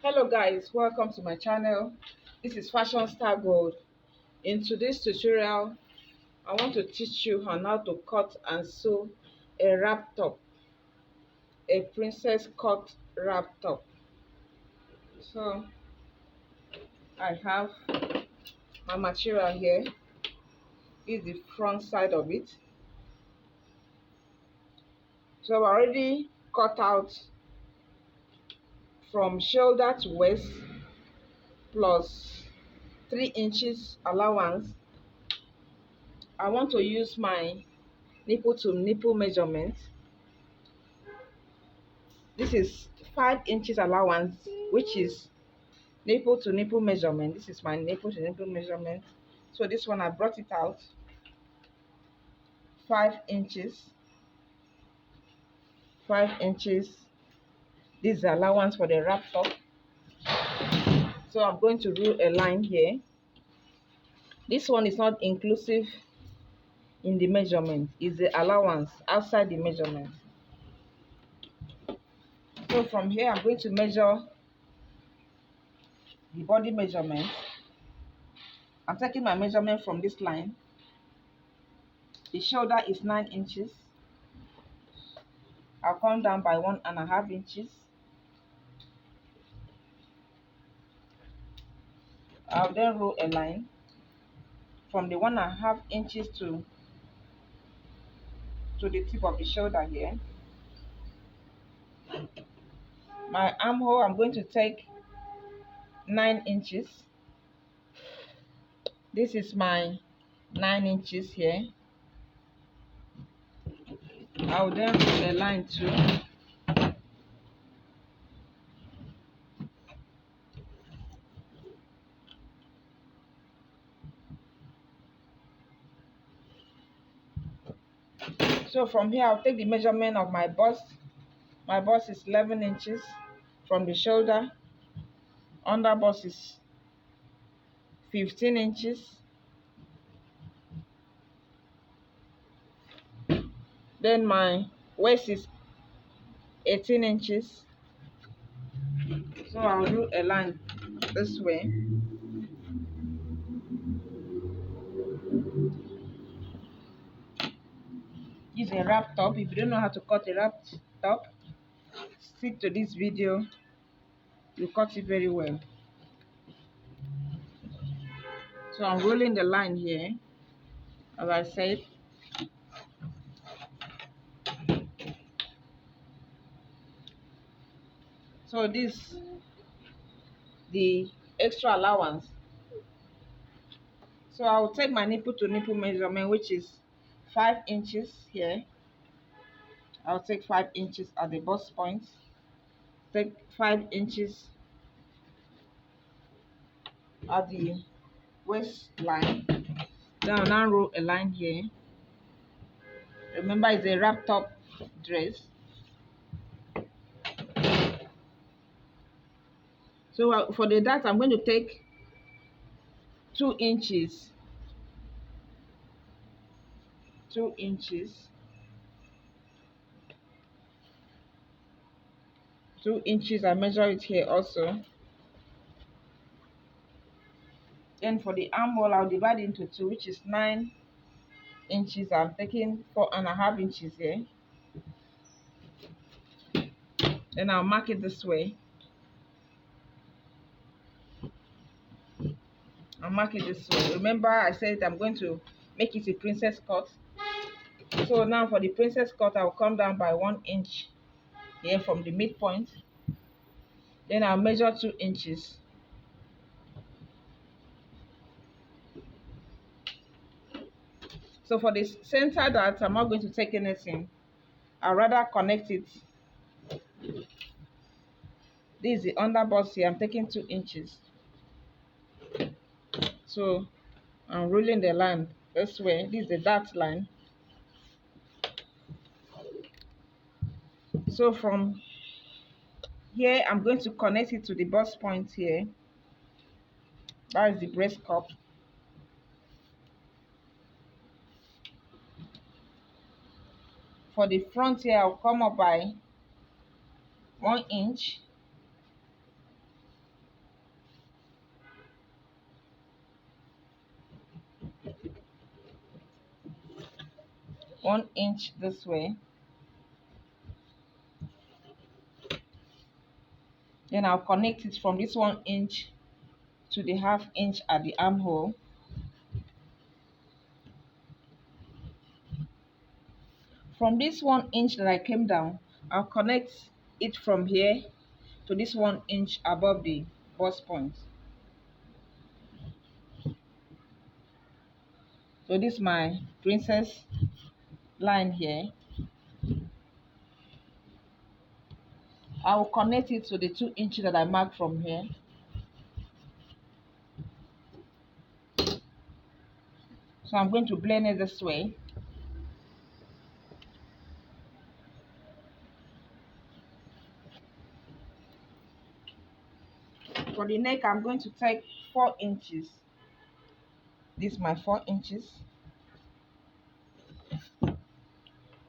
Hello guys, welcome to my channel. This is Fashion Star Gold. In today's tutorial, I want to teach you on how to cut and sew a wrap top, a princess cut wrap top. So I have my material here. This is the front side of it. So I've already cut out from shoulder to waist plus 3 inches allowance. I want to use my nipple to nipple measurement. This is 5 inches allowance, which is nipple to nipple measurement. This is my nipple to nipple measurement. So this one I brought it out 5 inches. 5 inches. This is the allowance for the wrap top. So I'm going to rule a line here. This one is not inclusive in the measurement. It's the allowance outside the measurement. So from here I'm going to measure the body measurement. I'm taking my measurement from this line. The shoulder is 9 inches. I'll come down by 1.5 inches. I'll then roll a line from the 1.5 inches to the tip of the shoulder here. My armhole, I'm going to take 9 inches. This is my 9 inches here. I'll then roll a line too. So from here, I'll take the measurement of my bust. My bust is 11 inches from the shoulder. Under bust is 15 inches. Then my waist is 18 inches. So I'll do a line this way. Use a wrap top. If you don't know how to cut a wrap top, stick to this video. You cut it very well. So I'm rolling the line here, as I said. So this the extra allowance. So I'll take my nipple to nipple measurement, which is 5 inches here. I'll take 5 inches at the bust point. Take 5 inches at the waistline. Then I'll now roll a line here. Remember, it's a wrap top dress. So for the dart, I'm going to take 2 inches. 2 inches. 2 inches, I measure it here also. Then for the armhole, I'll divide into 2, which is 9 inches. I'm taking 4.5 inches here. Then I'll mark it this way. I'll mark it this way. Remember, I said I'm going to make it a princess cut. So now for the princess cut, I'll come down by 1 inch here from the midpoint. Then I'll measure 2 inches. So for the center dart, I'm not going to take anything. I'll rather connect it. This is the under bust here. I'm taking 2 inches. So I'm rolling the line this way. This is the dart line. So from here, I'm going to connect it to the bust point here. That is the breast cup. For the front here, I'll come up by 1 inch. 1 inch this way. Then I'll connect it from this 1 inch to the 1/2 inch at the armhole. From this 1 inch that I came down, I'll connect it from here to this 1 inch above the bust point. So this is my princess line here. I will connect it to the 2 inches that I marked from here. So I'm going to blend it this way. For the neck, I'm going to take 4 inches. This is my 4 inches.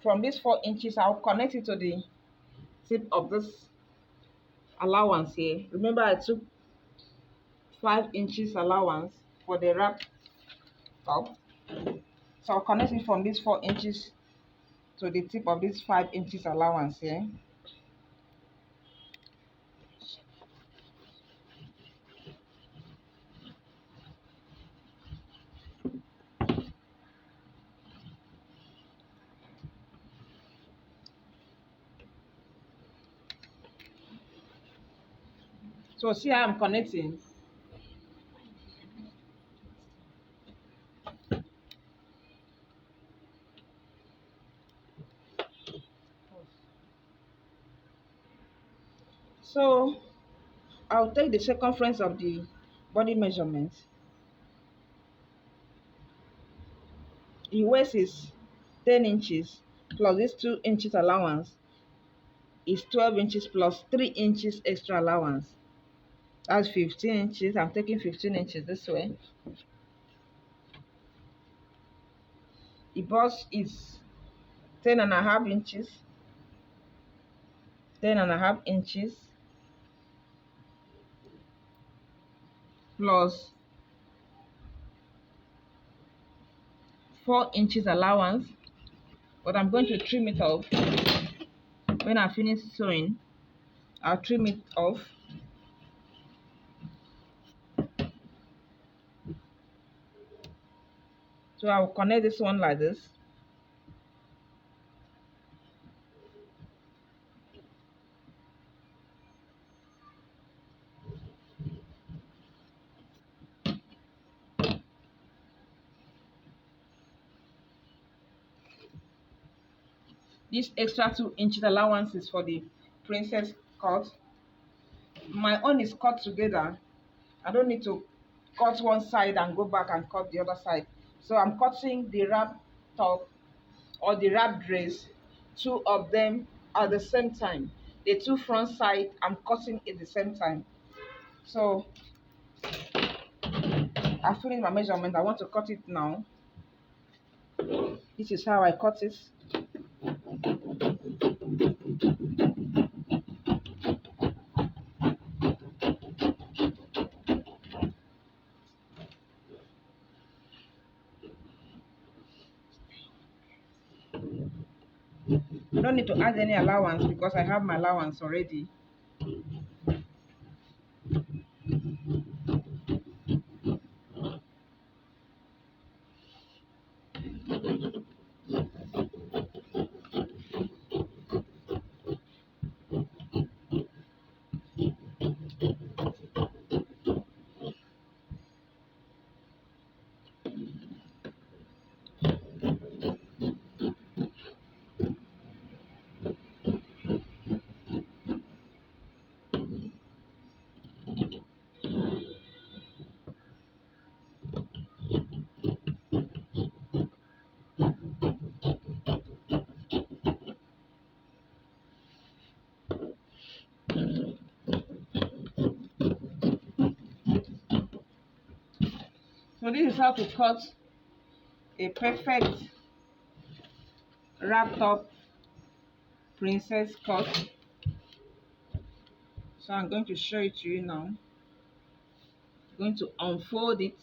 From these 4 inches, I'll connect it to the tip of this allowance here. Remember, I took 5 inches allowance for the wrap top. So I'll connect it from these 4 inches to the tip of this 5 inches allowance here. So see how I'm connecting. So I'll take the circumference of the body measurement. The waist is 10 inches plus this 2 inches allowance is 12 inches plus 3 inches extra allowance. That's 15 inches. I'm taking 15 inches this way. The bust is 10.5 inches. 10.5 inches plus 4 inches allowance. But I'm going to trim it off. When I finish sewing, I'll trim it off. So I'll connect this one like this. This extra 2 inches allowance is for the princess cut. My own is cut together. I don't need to cut one side and go back and cut the other side. So I'm cutting the wrap top or the wrap dress, 2 of them at the same time. The 2 front side, I'm cutting at the same time. So I finished my measurement. I want to cut it now. This is how I cut it. I don't need to add any allowance because I have my allowance already. So this is how to cut a perfect wrap top princess cut. So I'm going to show it to you now. I'm going to unfold it.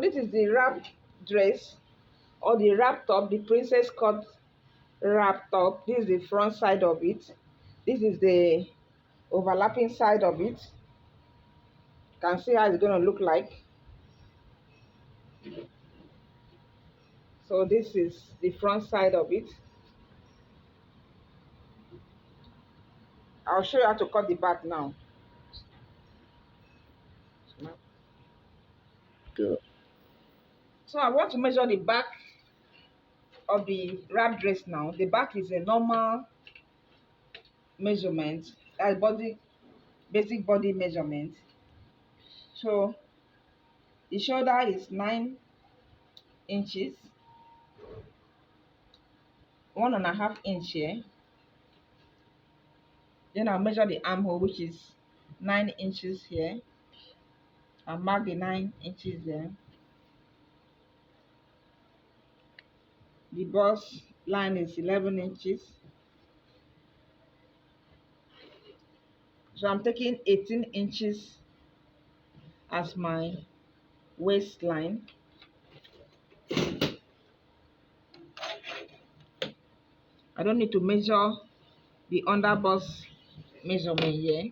So this is the wrap dress or the wrap top, the princess cut wrap top. This is the front side of it. This is the overlapping side of it. You can see how it's going to look like. So this is the front side of it. I'll show you how to cut the back now. Good. So I want to measure the back of the wrap dress now. The back is a normal measurement, that's basic body measurement. So the shoulder is 9 inches, 1.5 inch here. Then I'll measure the armhole, which is 9 inches here. I'll mark the 9 inches there. The bust line is 11 inches. So I'm taking 18 inches as my waistline. I don't need to measure the under bust measurement here.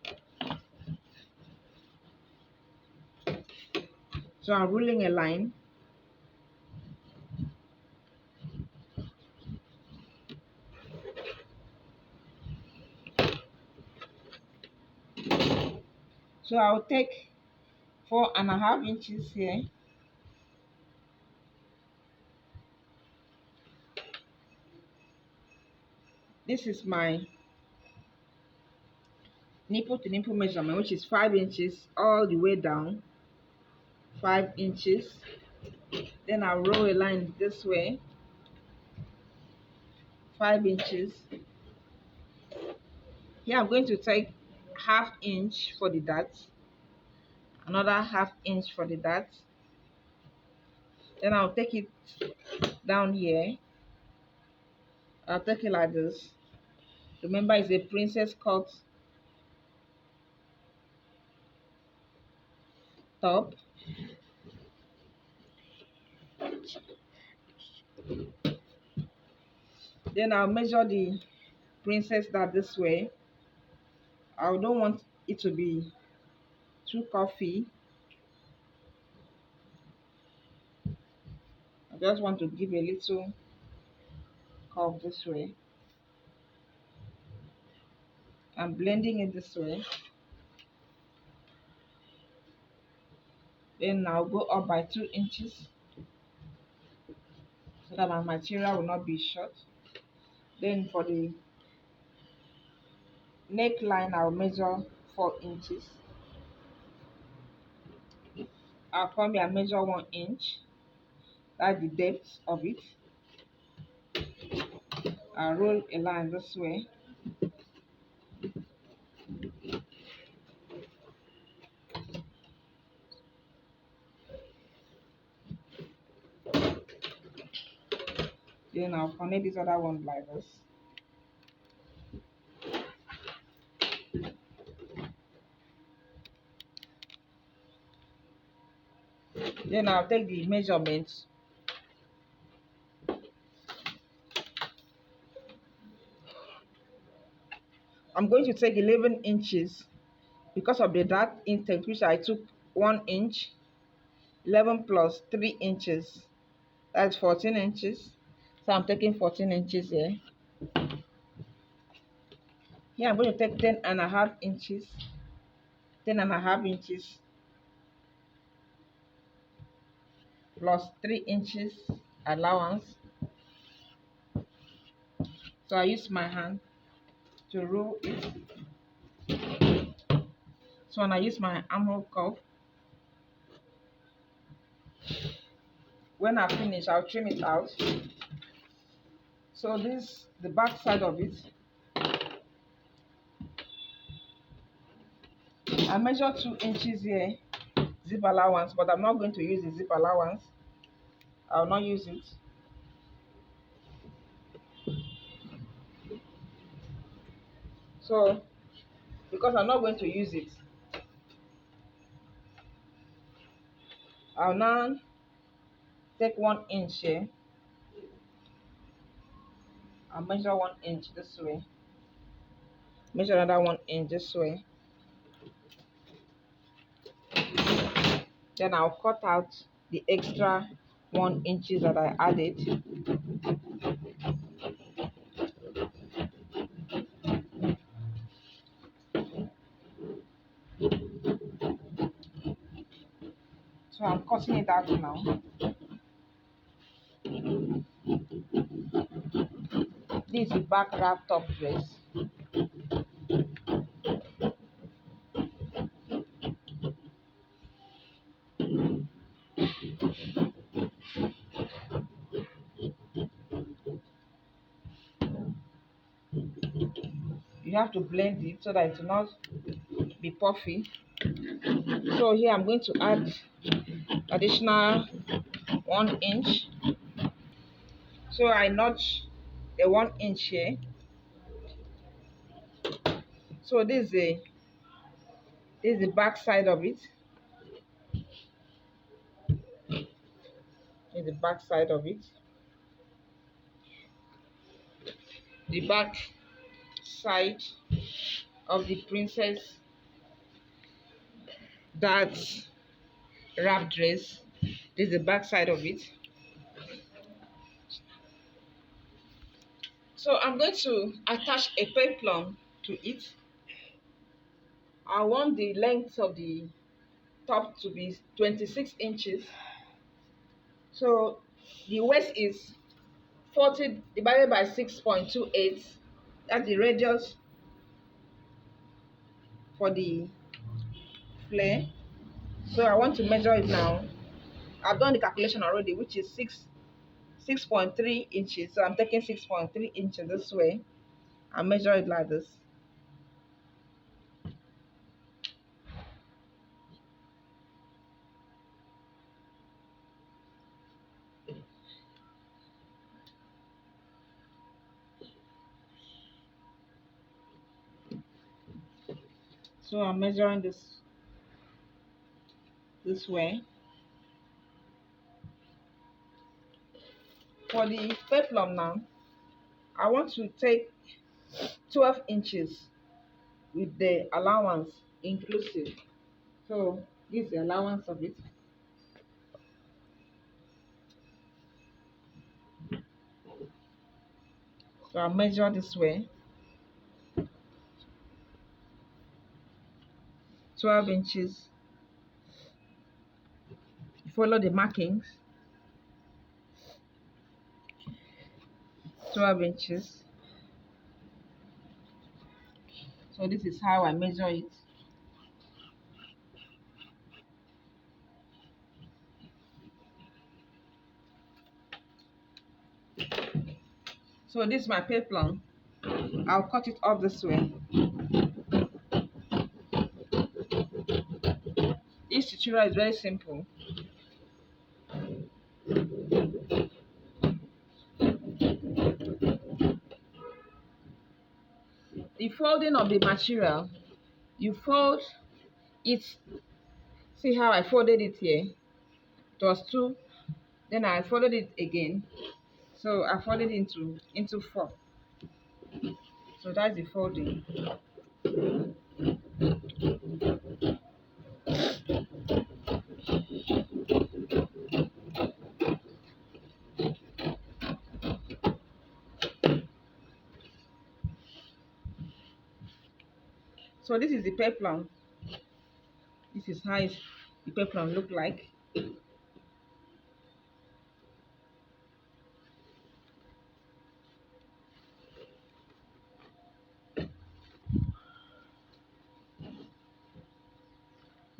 So I'm ruling a line. So I'll take 4.5 inches here. This is my nipple to nipple measurement, which is 5 inches all the way down. 5 inches. Then I'll roll a line this way. 5 inches. Here I'm going to take ½ inch for the dart. Another ½ inch for the dart. Then I'll take it down here. I'll take it like this. Remember, it's a princess cut top. Then I'll measure the princess dart this way. I don't want it to be too curvy. I just want to give a little curve this way. I'm blending it this way. Then I'll go up by 2 inches so that my material will not be short. Then for the neckline, I'll measure 4 inches. I'll come here and measure 1 inch. That's the depth of it. I'll roll a line this way. Then I'll connect this other one like this. Then I'll take the measurements. I'm going to take 11 inches because of the dart intake, which I took 1 inch. 11 plus 3 inches. That's 14 inches. So I'm taking 14 inches here. Here I'm going to take 10.5 inches. 10.5 inches plus 3 inches allowance. So I use my hand to roll it. So when I use my armhole cuff, when I finish, I'll trim it out. So this, the back side of it, I measure 2 inches here, zip allowance, but I'm not going to use the zip allowance. I'll not use it. So, because I'm not going to use it, I'll now take 1 inch here. I'll measure 1 inch this way. Measure another 1 inch this way. Then I'll cut out the extra 1 inches that I added. So I'm cutting it out now. This is back wrap top dress. You have to blend it so that it will not be puffy. So here I'm going to add additional 1 inch. So I notch the 1 inch here. So this is the back side of it. This is the back side of it. The back side of the princess that wrap dress. This is the back side of it. So I'm going to attach a peplum to it. I want the length of the top to be 26 inches. So the waist is 40 divided by 6.28. That's the radius for the flare. So I want to measure it now. I've done the calculation already, which is 6.3 inches. So I'm taking 6.3 inches this way and measure it like this. So I'm measuring this way. For the peplum now, I want to take 12 inches with the allowance inclusive. So this is the allowance of it. So I'll measure this way. 12 inches. Follow the markings. 12 inches. So this is how I measure it. So this is my peplum. I'll cut it off this way. This tutorial is very simple. The folding of the material, you fold it. See how I folded it here? It was 2, then I folded it again. So I folded into 4. So that's the folding. So this is the peplum. This is how the peplum look like.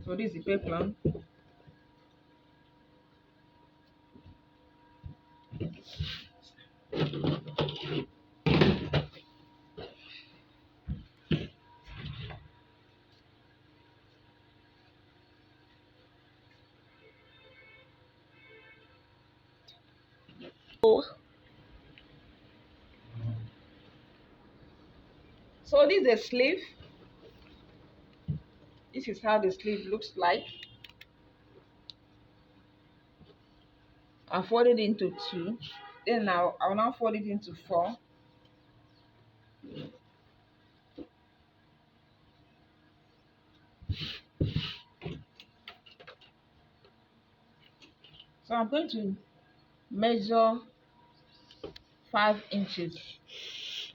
So this is the peplum. So this is the sleeve. This is how the sleeve looks like. I fold it into 2. Then I'll now fold it into 4. So I'm going to measure 5 inches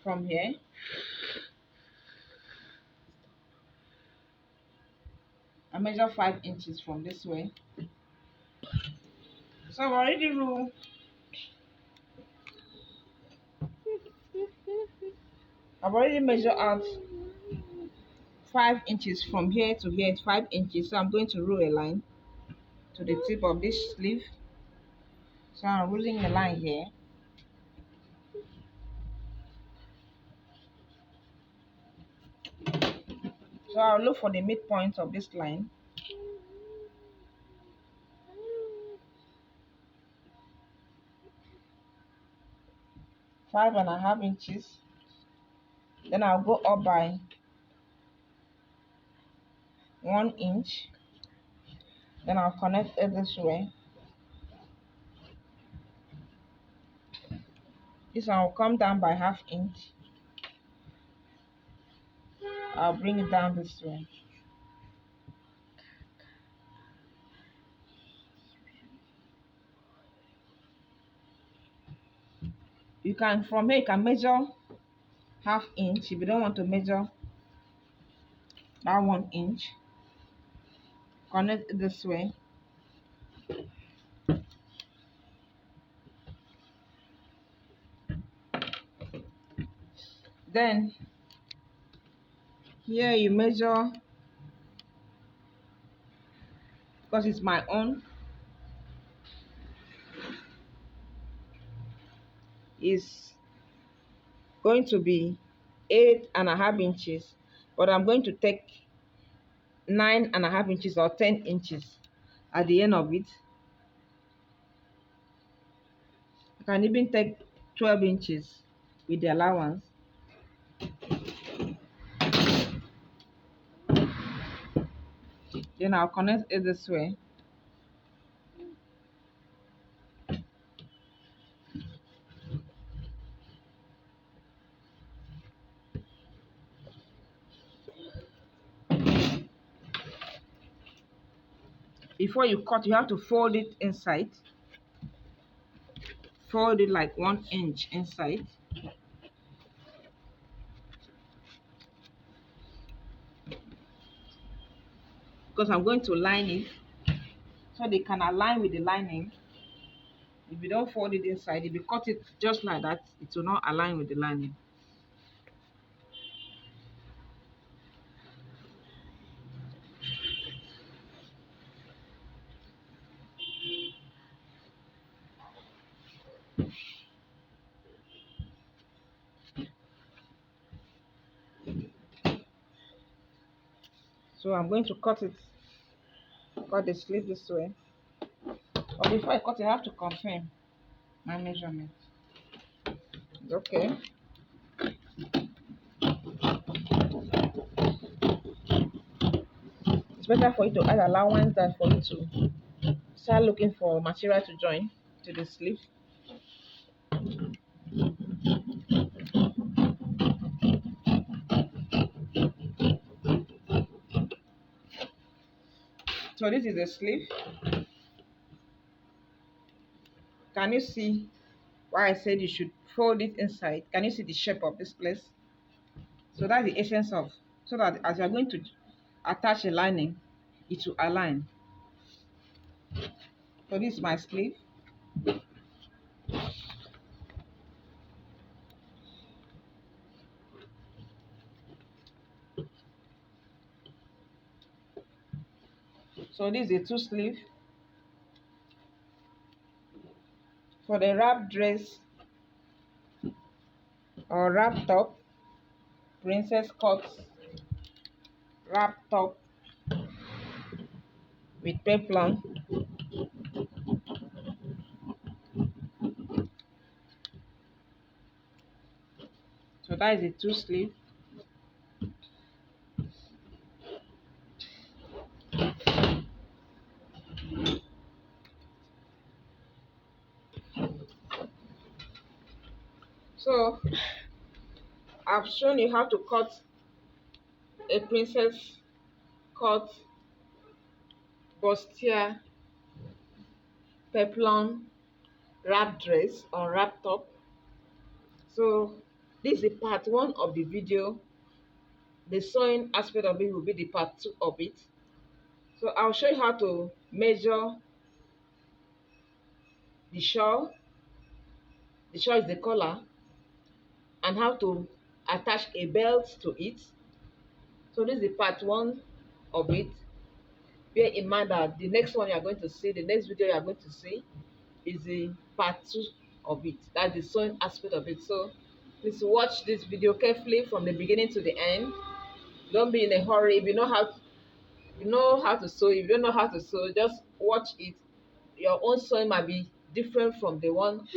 from here. I measure 5 inches from this way. So I've already measured out 5 inches from here to here. It's 5 inches. So I'm going to rule a line to the tip of this sleeve. So I'm ruling a line here. So I'll look for the midpoint of this line. Five and a half inches. Then I'll go up by 1 inch. Then I'll connect it this way. This one will come down by ½ inch. I'll bring it down this way. You can, from here, you can measure ½ inch if you don't want to measure that 1 inch. Connect it this way. Then here you measure, because it's my own, is going to be 8.5 inches, but I'm going to take 9.5 inches or 10 inches at the end of it. You can even take 12 inches with the allowance. Then I'll connect it this way. Before you cut, you have to fold it inside. Fold it like 1 inch inside. Because I'm going to line it so they can align with the lining. If you don't fold it inside, if you cut it just like that, it will not align with the lining. So I'm going to cut the sleeve this way. But before I cut it, I have to confirm my measurement. It's okay. It's better for you to add allowance than for you to start looking for material to join to the sleeve. So this is the sleeve. Can you see why I said you should fold it inside? Can you see the shape of this place? So that's the essence of, so that as you're going to attach a lining, it will align. So this is my sleeve. So this is a 2 sleeve. For the wrap dress or wrap top, princess cut wrap top with peplum. So that is a 2 sleeve. So I've shown you how to cut a princess cut bustier peplum wrap dress or wrap top. So this is the part one of the video. The sewing aspect of it will be the part two of it. So I'll show you how to measure the shawl. The shawl is the collar, and how to attach a belt to it. So this is the part one of it. Bear in mind that the next one you are going to see, the next video you are going to see, is the part two of it. That's the sewing aspect of it. So please watch this video carefully from the beginning to the end. Don't be in a hurry. If you know how to sew, if you don't know how to sew, just watch it. Your own sewing might be different from the one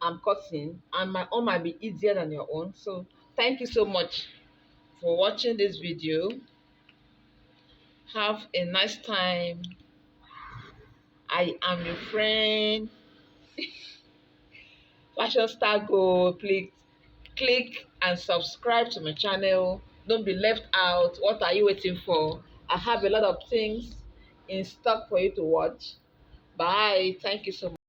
I'm cutting, and my own might be easier than your own. So thank you so much for watching this video. Have a nice time. I am your friend, Fashion Star Gold. Please click and subscribe to my channel. Don't be left out. What are you waiting for? I have a lot of things in stock for you to watch. Bye. Thank you so much.